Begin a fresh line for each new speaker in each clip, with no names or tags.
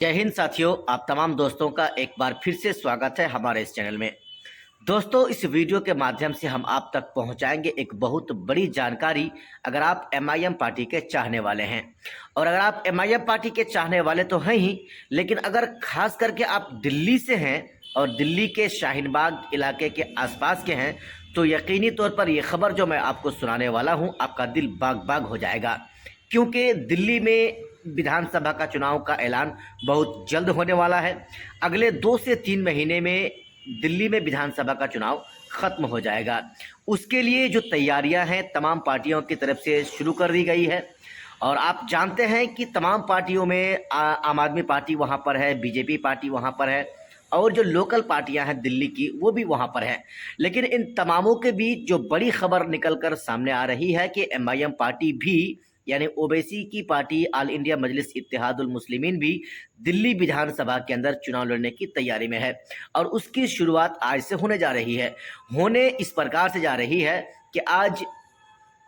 जय हिंद साथियों, आप तमाम दोस्तों का एक बार फिर से स्वागत है हमारे इस चैनल में। दोस्तों, इस वीडियो के माध्यम से हम आप तक पहुंचाएंगे एक बहुत बड़ी जानकारी। अगर आप एमआईएम पार्टी के चाहने वाले हैं और अगर आप एमआईएम पार्टी के चाहने वाले तो हैं ही, लेकिन अगर खास करके आप दिल्ली से हैं और दिल्ली के शाहीन बाग इलाके के आसपास के हैं तो यकीनी तौर पर यह खबर जो मैं आपको सुनाने वाला हूं, आपका दिल बाग बाग हो जाएगा। क्योंकि दिल्ली में विधानसभा का चुनाव का ऐलान बहुत जल्द होने वाला है। अगले 2 से 3 महीने में दिल्ली में विधानसभा का चुनाव खत्म हो जाएगा। उसके लिए जो तैयारियां हैं तमाम पार्टियों की तरफ से शुरू कर दी गई है। और आप जानते हैं कि तमाम पार्टियों में आम आदमी पार्टी वहां पर है, बीजेपी पार्टी वहां पर है और जो लोकल पार्टियां हैं दिल्ली की वो भी वहां पर है। लेकिन इन तमामों के बीच जो बड़ी खबर निकल कर सामने आ रही है कि एमआईएम पार्टी भी, यानी ओवैसी की पार्टी ऑल इंडिया मजलिस इत्तेहादुल मुस्लिमीन भी दिल्ली विधानसभा के अंदर चुनाव लड़ने की तैयारी में है। और उसकी शुरुआत आज से होने जा रही है। होने इस प्रकार से जा रही है कि आज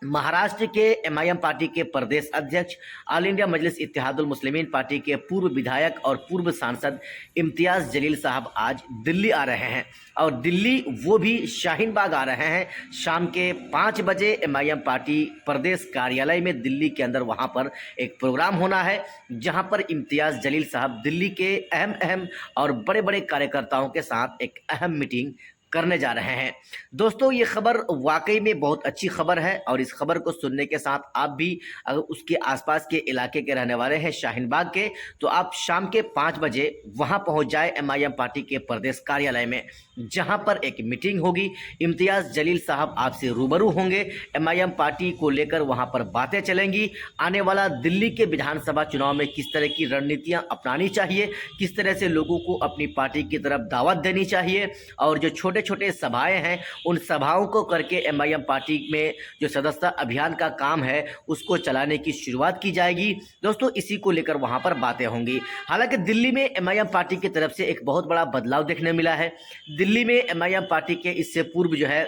महाराष्ट्र के एमआईएम पार्टी के प्रदेश अध्यक्ष, ऑल इंडिया मजलिस इत्तेहादुल मुस्लिमीन पार्टी के पूर्व विधायक और पूर्व सांसद इम्तियाज़ जलील साहब आज दिल्ली आ रहे हैं। और दिल्ली वो भी शाहीन बाग आ रहे हैं। शाम के 5 बजे एमआईएम पार्टी प्रदेश कार्यालय में दिल्ली के अंदर वहां पर एक प्रोग्राम होना है, जहां पर इम्तियाज़ जलील साहब दिल्ली के अहम और बड़े बड़े कार्यकर्ताओं के साथ एक अहम मीटिंग करने जा रहे हैं। दोस्तों, ये खबर वाकई में बहुत अच्छी खबर है और इस खबर को सुनने के साथ आप भी अगर उसके आसपास के इलाके के रहने वाले हैं शाहीन बाग के, तो आप शाम के 5 बजे वहां पहुंच जाए एमआईएम पार्टी के प्रदेश कार्यालय में, जहां पर एक मीटिंग होगी। इम्तियाज़ जलील साहब आपसे रूबरू होंगे। एमआईएम पार्टी को लेकर वहां पर बातें चलेंगी। आने वाला दिल्ली के विधानसभा चुनाव में किस तरह की रणनीतियां अपनानी चाहिए, किस तरह से लोगों को अपनी पार्टी की तरफ दावत देनी चाहिए और जो छोटे छोटे सभाएं हैं उन सभाओं को करके एमआईएम पार्टी में जो सदस्यता अभियान का काम है उसको चलाने की शुरुआत की जाएगी। दोस्तों, इसी को लेकर वहां पर बातें होंगी। हालांकि दिल्ली में एमआईएम पार्टी की तरफ से एक बहुत बड़ा बदलाव देखने मिला है। दिल्ली में एमआईएम पार्टी के इससे पूर्व जो है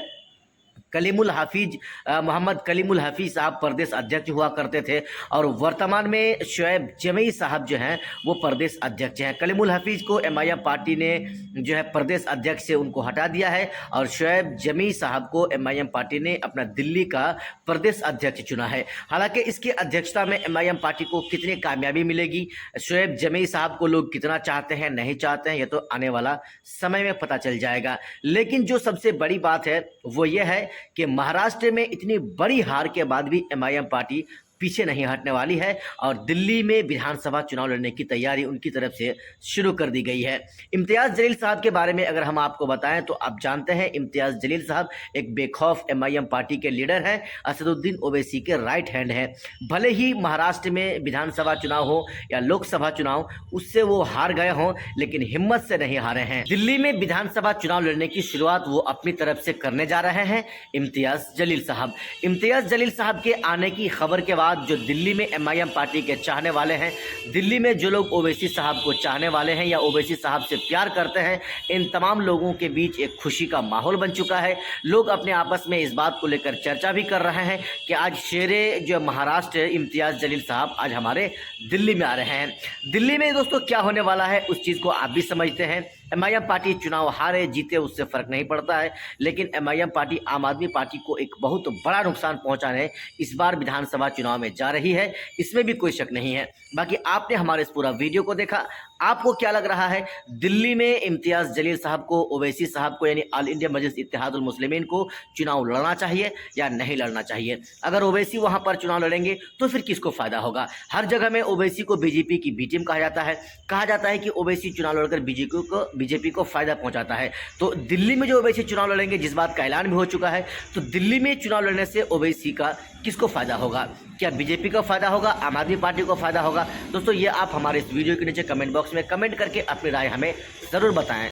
मोहम्मद कलीमुल हफीज साहब प्रदेश अध्यक्ष हुआ करते थे और वर्तमान में शुएब जमी साहब जो हैं वो प्रदेश अध्यक्ष हैं। कलीमुल हफीज को एमआईएम पार्टी ने जो है प्रदेश अध्यक्ष से उनको हटा दिया है और शुएब जमी साहब को एमआईएम पार्टी ने अपना दिल्ली का प्रदेश अध्यक्ष चुना है। हालांकि इसकी अध्यक्षता में एमआईएम पार्टी को कितनी कामयाबी मिलेगी, शुएब जमी साहब को लोग कितना चाहते हैं नहीं चाहते हैं, ये तो आने वाला समय में पता चल जाएगा। लेकिन जो सबसे बड़ी बात है वो ये है कि महाराष्ट्र में इतनी बड़ी हार के बाद भी एमआईएम पार्टी पीछे नहीं हटने वाली है और दिल्ली में विधानसभा चुनाव लड़ने की तैयारी उनकी तरफ से शुरू कर दी गई है। इम्तियाज़ जलील साहब के बारे में अगर हम आपको बताएं तो आप जानते हैं इम्तियाज़ जलील साहब एक बेखौफ एमआईएम पार्टी के लीडर हैं, असदुद्दीन ओवैसी के राइट हैंड हैं। भले ही महाराष्ट्र में विधानसभा चुनाव हो या लोकसभा चुनाव उससे वो हार गए हों, लेकिन हिम्मत से नहीं हारे हैं। दिल्ली में विधानसभा चुनाव लड़ने की शुरुआत वो अपनी तरफ से करने जा रहे हैं इम्तियाज़ जलील साहब। इम्तियाज़ जलील साहब के आने की खबर के बाद जो दिल्ली में एमआईएम पार्टी के चाहने वाले हैं, दिल्ली में जो लोग ओवैसी साहब को चाहने वाले हैं या ओवैसी साहब से प्यार करते हैं, इन तमाम लोगों के बीच एक खुशी का माहौल बन चुका है। लोग अपने आपस में इस बात को लेकर चर्चा भी कर रहे हैं कि आज शेरे जो महाराष्ट्र इम्तियाज़ जलील साहब आज हमारे दिल्ली में आ रहे हैं। दिल्ली में दोस्तों क्या होने वाला है उस चीज़ को आप भी समझते हैं। एमआईएम पार्टी चुनाव हारे जीते उससे फर्क नहीं पड़ता है, लेकिन एमआईएम पार्टी आम आदमी पार्टी को एक बहुत बड़ा नुकसान पहुंचाने इस बार विधानसभा चुनाव में जा रही है, इसमें भी कोई शक नहीं है। बाकी आपने हमारे इस पूरा वीडियो को देखा, आपको क्या लग रहा है? दिल्ली में इम्तियाज़ जलील साहब को, ओवैसी साहब को यानी ऑल इंडिया मजलिस इत्तेहादुल मुस्लिमीन को चुनाव लड़ना चाहिए या नहीं लड़ना चाहिए? अगर ओवैसी वहां पर चुनाव लड़ेंगे तो फिर किसको फायदा होगा? हर जगह में ओवैसी को बीजेपी की बी टीम कहा जाता है कि ओवैसी चुनाव लड़कर बीजेपी को फायदा पहुंचाता है। तो दिल्ली में जो ओवैसी चुनाव लड़ेंगे, जिस बात का ऐलान भी हो चुका है, तो दिल्ली में चुनाव लड़ने से ओवैसी का किसको फायदा होगा? क्या बीजेपी को फायदा होगा, आम आदमी पार्टी को फायदा होगा? दोस्तों, ये आप हमारे इस वीडियो के नीचे कमेंट बॉक्स में कमेंट करके अपनी राय हमें ज़रूर बताएं।